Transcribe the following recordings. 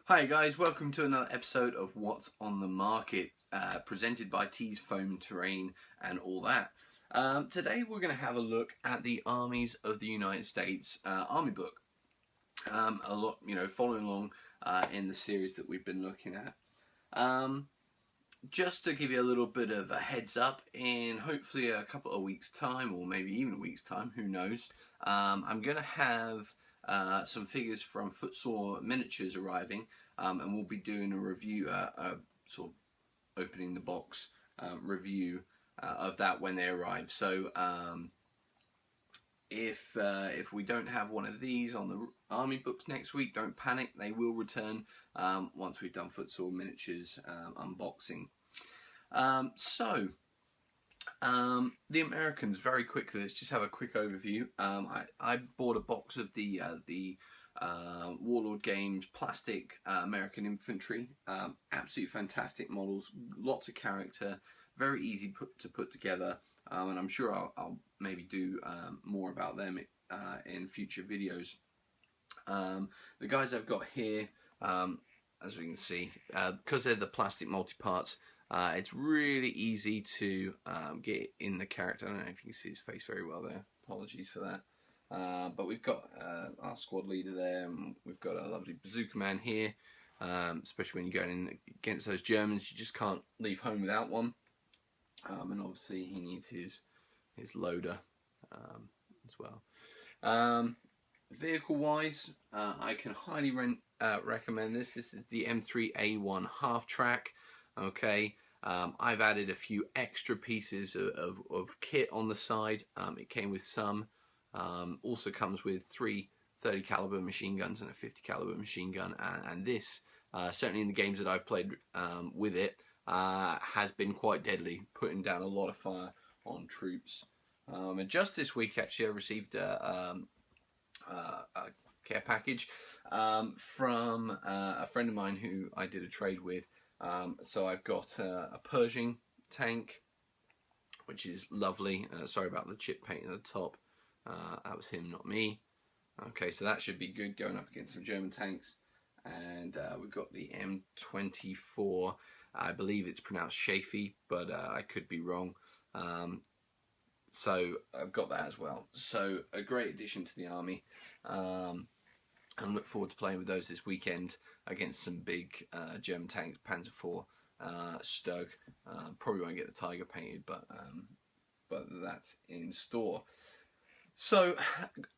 Hi guys, welcome to another episode of What's on the Market, presented by Tees Foam Terrain and all that. Today we're going to have a look at the Armies of the United States Army book. A lot, following along in the series that we've been looking at. Just to give you a little bit of a heads up, in hopefully a couple of weeks' time, or maybe even a week's time, who knows, I'm going to have some figures from Footsore Miniatures arriving, and we'll be doing a review, sort of opening the box review of that when they arrive. So if we don't have one of these on the Army books next week, don't panic, they will return once we've done Footsore Miniatures unboxing. The Americans, very quickly, let's just have a quick overview. I bought a box of the Warlord Games plastic American infantry. Absolutely fantastic models, lots of character, very easy to put together, and I'm sure I'll maybe do more about them in future videos. The guys I've got here, as we can see, because they're the plastic multi-parts, it's really easy to get in the character. I don't know if you can see his face very well there. Apologies for that. But we've got our squad leader there, and we've got a lovely bazooka man here. Especially when you're going in against those Germans, you just can't leave home without one. And obviously he needs his loader as well. Vehicle-wise, I can highly recommend this. This is the M3A1 half track. Okay, I've added a few extra pieces of kit on the side. It came with some. Also comes with 3 30 caliber machine guns and a 50 caliber machine gun, and this certainly in the games that I've played with it has been quite deadly, putting down a lot of fire on troops. And just this week actually I received a care package from a friend of mine who I did a trade with. So I've got a Pershing tank, which is lovely. Sorry about the chip paint at the top. That was him, not me. Okay, so that should be good going up against some German tanks. And we've got the M24. I believe it's pronounced Shafee, but I could be wrong. So I've got that as well. So a great addition to the army. And look forward to playing with those this weekend against some big German tanks, Panzer IV, Stug. Probably won't get the Tiger painted, but that's in store. So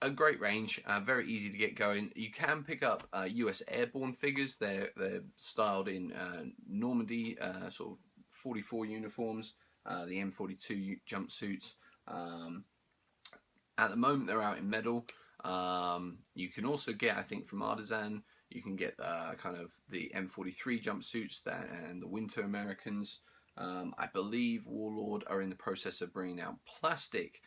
a great range, very easy to get going. You can pick up US airborne figures. They're styled in Normandy, sort of 44 uniforms, the M42 jumpsuits. At the moment they're out in metal. You can also get, I think, from Artisan, you can get kind of the M43 jumpsuits and the Winter Americans. I believe Warlord are in the process of bringing out plastic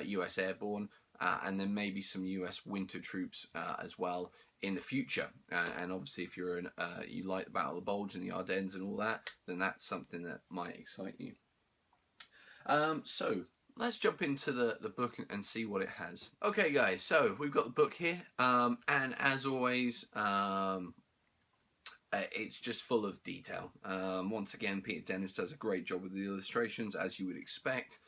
US Airborne, and then maybe some US Winter troops as well in the future. And obviously, if you're you like the Battle of the Bulge and the Ardennes and all that, then that's something that might excite you. So let's jump into the book and see what it has. Okay guys, so we've got the book here, and as always, it's just full of detail. Once again, Peter Dennis does a great job with the illustrations, as you would expect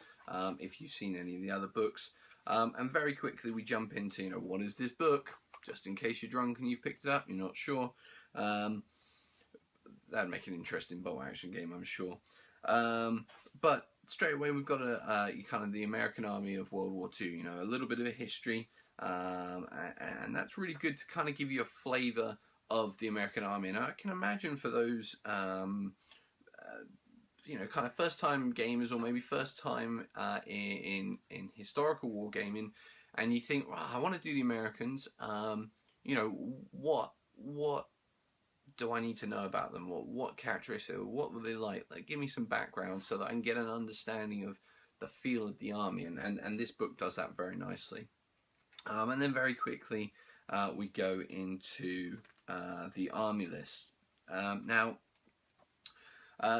if you've seen any of the other books. And very quickly we jump into, what is this book? Just in case you're drunk and you've picked it up, you're not sure. That'd make an interesting bow action game, I'm sure. But straight away we've got kind of the American Army of World War II, a little bit of a history, and that's really good to kind of give you a flavour of the American Army. And I can imagine for those kind of first time gamers, or maybe first time in historical war gaming, and you think, well, I want to do the Americans, what do I need to know about them? What characteristics? What were they like? Give me some background so that I can get an understanding of the feel of the army, and this book does that very nicely. And then very quickly we go into the army list. Now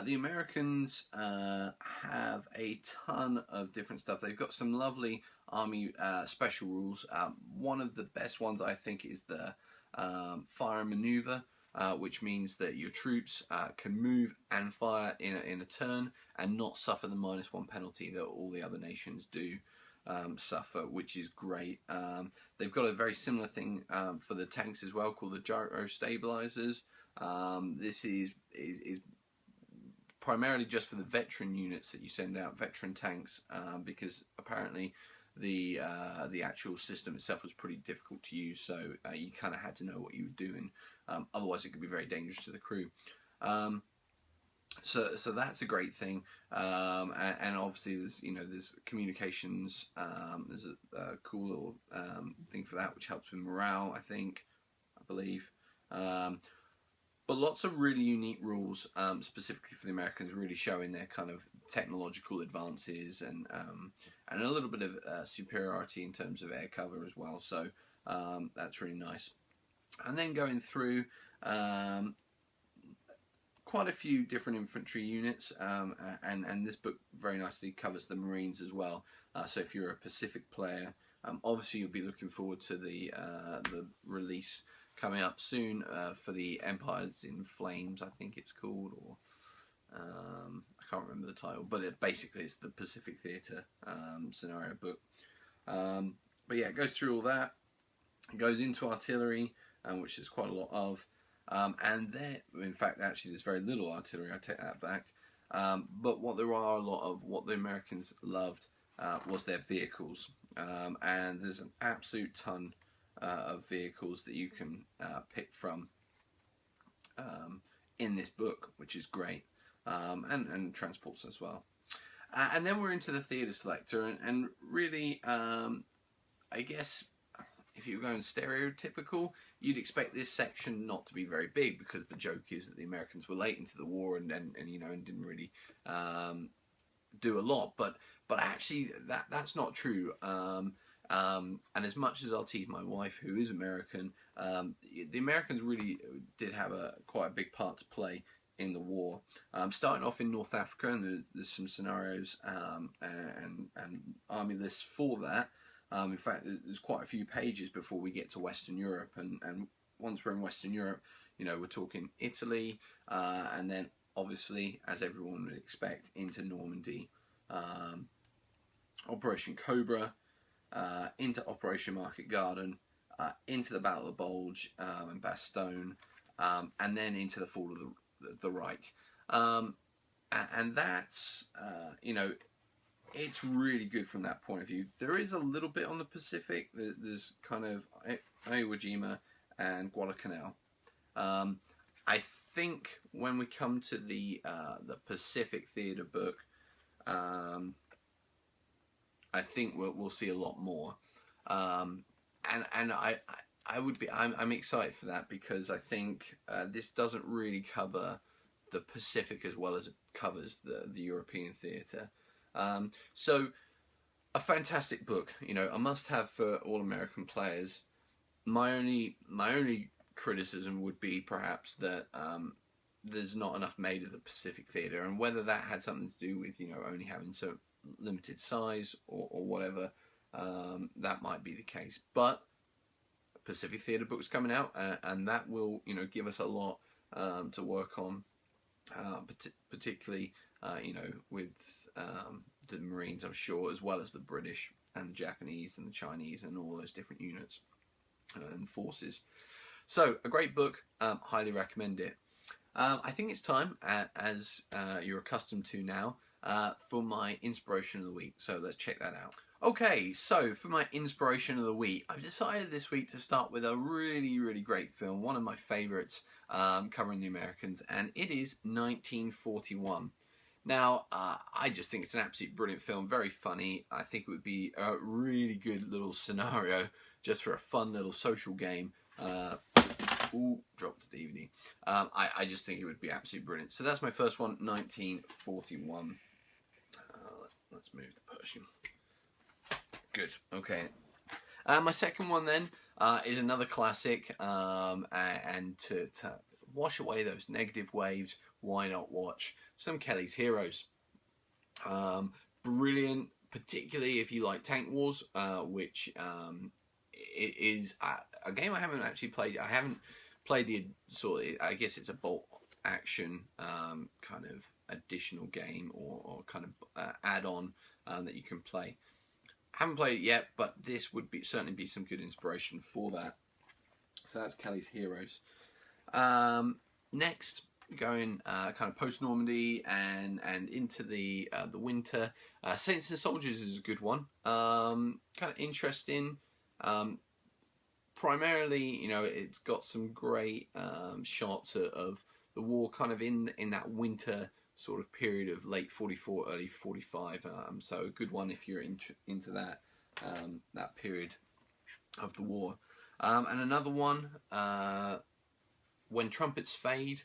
the Americans have a ton of different stuff. They've got some lovely army special rules. One of the best ones, I think, is the fire and maneuver. which means that your troops can move and fire in a turn and not suffer the -1 penalty that all the other nations do suffer, which is great. They've got a very similar thing for the tanks as well, called the gyro stabilizers. This is primarily just for the veteran units that you send out, veteran tanks, because apparently the actual system itself was pretty difficult to use, so you kind of had to know what you were doing. Otherwise, it could be very dangerous to the crew. So that's a great thing, and obviously there's communications. There's a cool little thing for that, which helps with morale, I believe. But lots of really unique rules, specifically for the Americans, really showing their kind of technological advances and a little bit of superiority in terms of air cover as well. So that's really nice. And then going through quite a few different infantry units, and this book very nicely covers the Marines as well. So if you're a Pacific player, obviously you'll be looking forward to the release coming up soon for the Empires in Flames, I think it's called, or I can't remember the title, but basically it's the Pacific Theatre scenario book. But yeah, it goes through all that. It goes into artillery, which there's quite a lot of. And there, in fact, actually, there's very little artillery. I take that back. But what there are a lot of, what the Americans loved was their vehicles. And there's an absolute ton of vehicles that you can pick from in this book, which is great. And transports as well. And then we're into the theatre selector, and really, I guess, if you're going stereotypical, you'd expect this section not to be very big, because the joke is that the Americans were late into the war and didn't really do a lot. But actually, that's not true. And as much as I'll tease my wife, who is American, the Americans really did have quite a big part to play in the war. Starting off in North Africa, and there's some scenarios and army lists for that. In fact, there's quite a few pages before we get to Western Europe, and once we're in Western Europe, we're talking Italy, and then obviously, as everyone would expect, into Normandy, Operation Cobra, into Operation Market Garden, into the Battle of the Bulge and Bastogne, and then into the fall of the Reich. And that's, it's really good from that point of view. There is a little bit on the Pacific. There's kind of Iwo Jima and Guadalcanal. I think when we come to the Pacific Theatre book, I think we'll see a lot more. And I'm excited for that, because I think this doesn't really cover the Pacific as well as it covers the European theatre. So a fantastic book, a must-have for all American players. My only criticism would be perhaps that there's not enough made of the Pacific Theatre, and whether that had something to do with only having so limited size or whatever, that might be the case. But Pacific Theatre book's coming out, and that will give us a lot to work on, particularly with the Marines, I'm sure, as well as the British and the Japanese and the Chinese and all those different units and forces. So a great book, highly recommend it. I think it's time, as you're accustomed to now, for my inspiration of the week. So let's check that out. Okay, so for my inspiration of the week, I've decided this week to start with a really, really great film, one of my favourites, covering the Americans, and it is 1941. Now, I just think it's an absolutely brilliant film, very funny. I think it would be a really good little scenario just for a fun little social game. Ooh, dropped the DVD. I just think it would be absolutely brilliant. So that's my first one, 1941. Let's move the Pershing. Good, okay. My second one then is another classic, and to wash away those negative waves, why not watch some Kelly's Heroes? Brilliant, particularly if you like Tank Wars, which it is a game I haven't actually played. I haven't played the sort of, I guess it's a bolt action kind of additional game or kind of add-on that you can play. Haven't played it yet, but this would certainly be some good inspiration for that. So that's Kelly's Heroes. Next, going kind of post Normandy and into the winter. Saints and Soldiers is a good one. Kind of interesting. Primarily, you know, it's got some great shots of the war kind of in that winter sort of period of late 44, early 45. So a good one if you're into that that period of the war. And another one, When Trumpets Fade.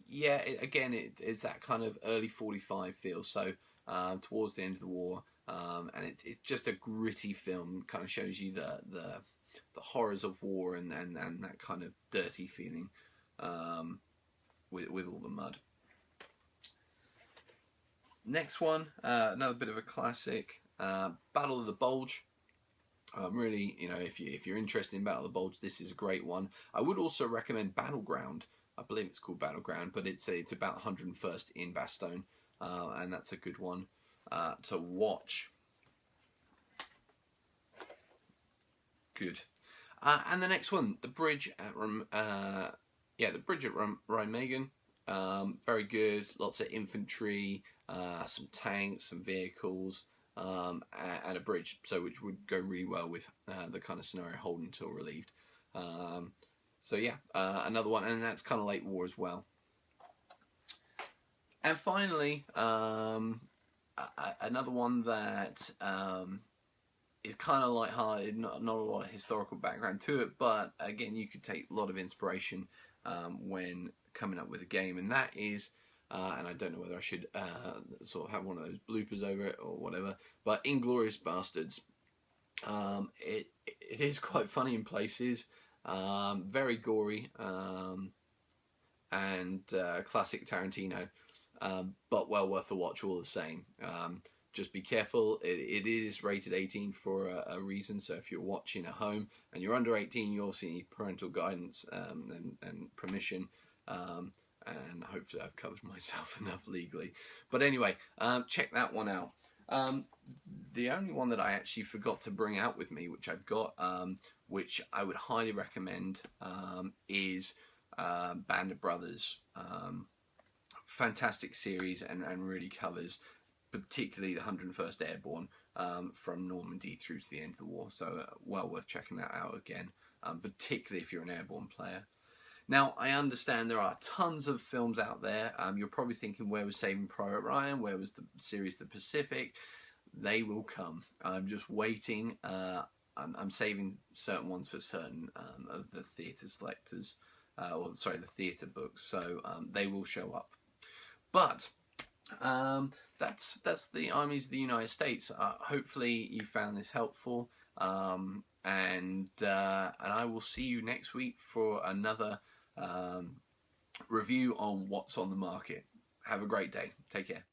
Yeah, again, it's that kind of early 45 feel. So towards the end of the war. And it's just a gritty film. Kind of shows you the horrors of war and that kind of dirty feeling with all the mud. Next one, another bit of a classic, Battle of the Bulge. Really, you know, if you're interested in Battle of the Bulge, this is a great one. I would also recommend Battleground. I believe it's called Battleground, but it's about 101st in Bastogne, and that's a good one to watch. Good. And the next one, the bridge at the bridge at Remagen. Very good. Lots of infantry, some tanks, some vehicles, and a bridge. So which would go really well with the kind of scenario hold until relieved. So yeah, another one, and that's kind of late war as well. And finally, another one that is kind of light-hearted, not a lot of historical background to it, but again, you could take a lot of inspiration when coming up with a game, and that is, and I don't know whether I should sort of have one of those bloopers over it or whatever, but Inglourious Bastards. It is quite funny in places, very gory, and classic Tarantino, but well worth a watch all the same. Just be careful, it is rated 18 for a reason, so if you're watching at home and you're under 18, you also need parental guidance and permission, and hopefully I've covered myself enough legally. But anyway, check that one out. The only one that I actually forgot to bring out with me, which I've got, which I would highly recommend, is Band of Brothers. Fantastic series and really covers particularly the 101st Airborne from Normandy through to the end of the war. So well worth checking that out again, particularly if you're an airborne player. Now, I understand there are tons of films out there. You're probably thinking, where was Saving Private Ryan? Where was the series The Pacific? They will come. I'm just waiting. I'm saving certain ones for certain of the theatre selectors, or sorry, the theatre books. So they will show up. But that's the Armies of the United States. Hopefully you found this helpful, and I will see you next week for another review on what's on the market. Have a great day. Take care.